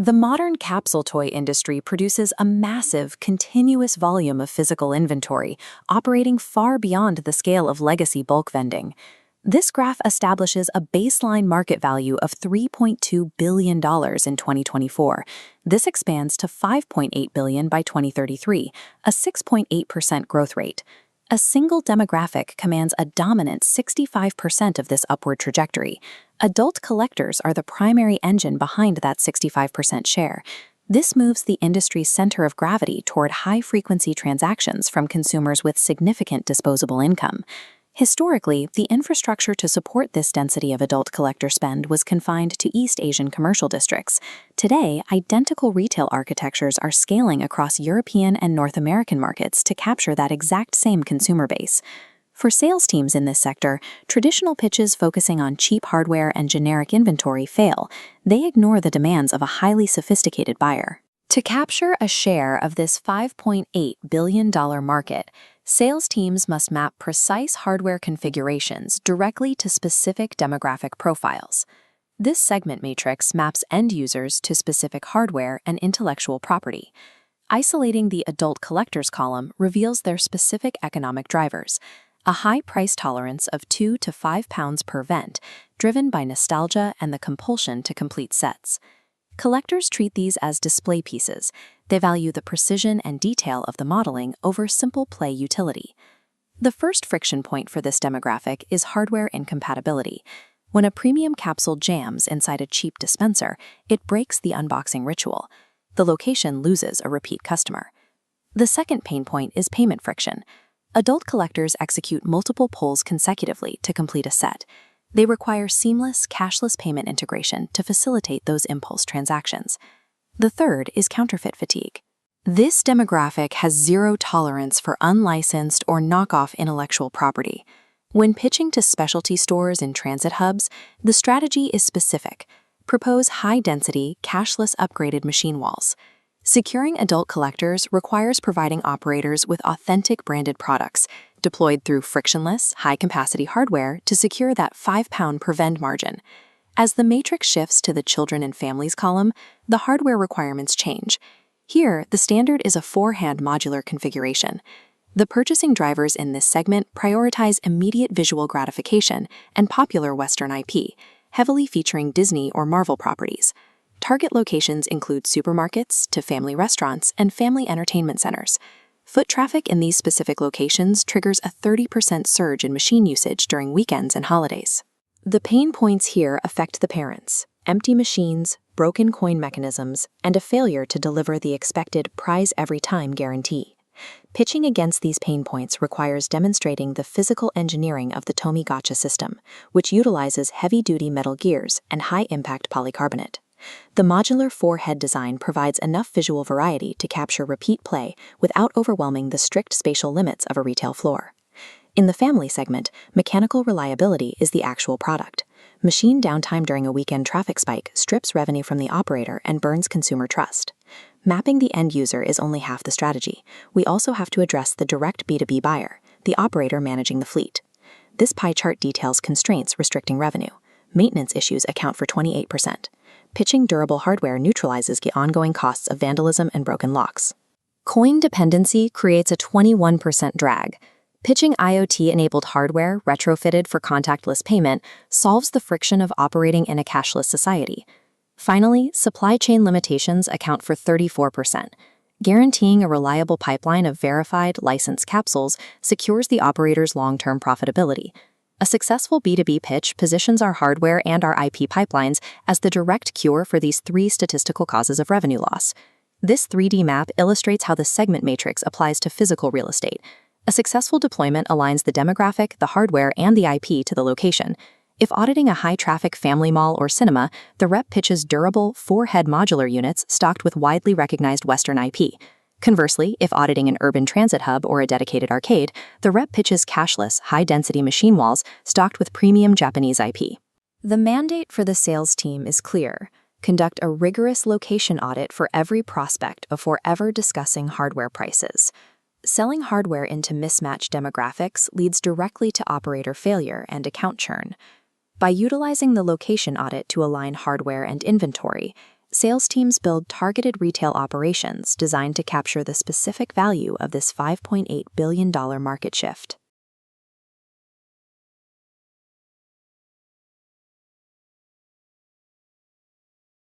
The modern capsule toy industry produces a massive, continuous volume of physical inventory, operating far beyond the scale of legacy bulk vending. This graph establishes a baseline market value of $3.2 billion in 2024. This expands to $5.8 billion by 2033, a 6.8% growth rate. A single demographic commands a dominant 65% of this upward trajectory. Adult collectors are the primary engine behind that 65% share. This moves the industry's center of gravity toward high-frequency transactions from consumers with significant disposable income. Historically, the infrastructure to support this density of adult collector spend was confined to East Asian commercial districts. Today, identical retail architectures are scaling across European and North American markets to capture that exact same consumer base. For sales teams in this sector, traditional pitches focusing on cheap hardware and generic inventory fail. They ignore the demands of a highly sophisticated buyer. To capture a share of this $5.8 billion market, sales teams must map precise hardware configurations directly to specific demographic profiles. This segment matrix maps end users to specific hardware and intellectual property. Isolating the adult collectors column reveals their specific economic drivers: a high price tolerance of £2 to £5 per vent, driven by nostalgia and the compulsion to complete sets. Collectors treat these as display pieces. They value the precision and detail of the modeling over simple play utility. The first friction point for this demographic is hardware incompatibility. When a premium capsule jams inside a cheap dispenser, it breaks the unboxing ritual. The location loses a repeat customer. The second pain point is payment friction. Adult collectors execute multiple pulls consecutively to complete a set. They require seamless, cashless payment integration to facilitate those impulse transactions. The third is counterfeit fatigue. This demographic has zero tolerance for unlicensed or knockoff intellectual property. When pitching to specialty stores and transit hubs, the strategy is specific. Propose high-density, cashless upgraded machine walls. Securing adult collectors requires providing operators with authentic branded products, deployed through frictionless, high-capacity hardware to secure that £5 per vend margin. As the matrix shifts to the children and families column, the hardware requirements change. Here, the standard is a 4-hand modular configuration. The purchasing drivers in this segment prioritize immediate visual gratification and popular Western IP, heavily featuring Disney or Marvel properties. Target locations include supermarkets to family restaurants and family entertainment centers. Foot traffic in these specific locations triggers a 30% surge in machine usage during weekends and holidays. The pain points here affect the parents: empty machines, broken coin mechanisms, and a failure to deliver the expected prize-every-time guarantee. Pitching against these pain points requires demonstrating the physical engineering of the Tomy Gotcha system, which utilizes heavy-duty metal gears and high-impact polycarbonate. The modular 4-head design provides enough visual variety to capture repeat play without overwhelming the strict spatial limits of a retail floor. In the family segment, mechanical reliability is the actual product. Machine downtime during a weekend traffic spike strips revenue from the operator and burns consumer trust. Mapping the end user is only half the strategy. We also have to address the direct B2B buyer, the operator managing the fleet. This pie chart details constraints restricting revenue. Maintenance issues account for 28%. Pitching durable hardware neutralizes the ongoing costs of vandalism and broken locks. Coin dependency creates a 21% drag. Pitching IoT-enabled hardware retrofitted for contactless payment solves the friction of operating in a cashless society. Finally, supply chain limitations account for 34%. Guaranteeing a reliable pipeline of verified, licensed capsules secures the operator's long-term profitability. A successful B2B pitch positions our hardware and our IP pipelines as the direct cure for these 3 statistical causes of revenue loss. This 3D map illustrates how the segment matrix applies to physical real estate. A successful deployment aligns the demographic, the hardware, and the IP to the location. If auditing a high-traffic family mall or cinema, the rep pitches durable, 4-head modular units stocked with widely recognized Western IP. Conversely, if auditing an urban transit hub or a dedicated arcade, the rep pitches cashless, high-density machine walls stocked with premium Japanese IP. The mandate for the sales team is clear: conduct a rigorous location audit for every prospect before ever discussing hardware prices. Selling hardware into mismatched demographics leads directly to operator failure and account churn. By utilizing the location audit to align hardware and inventory, Sales teams build targeted retail operations designed to capture the specific value of this $5.8 billion market shift.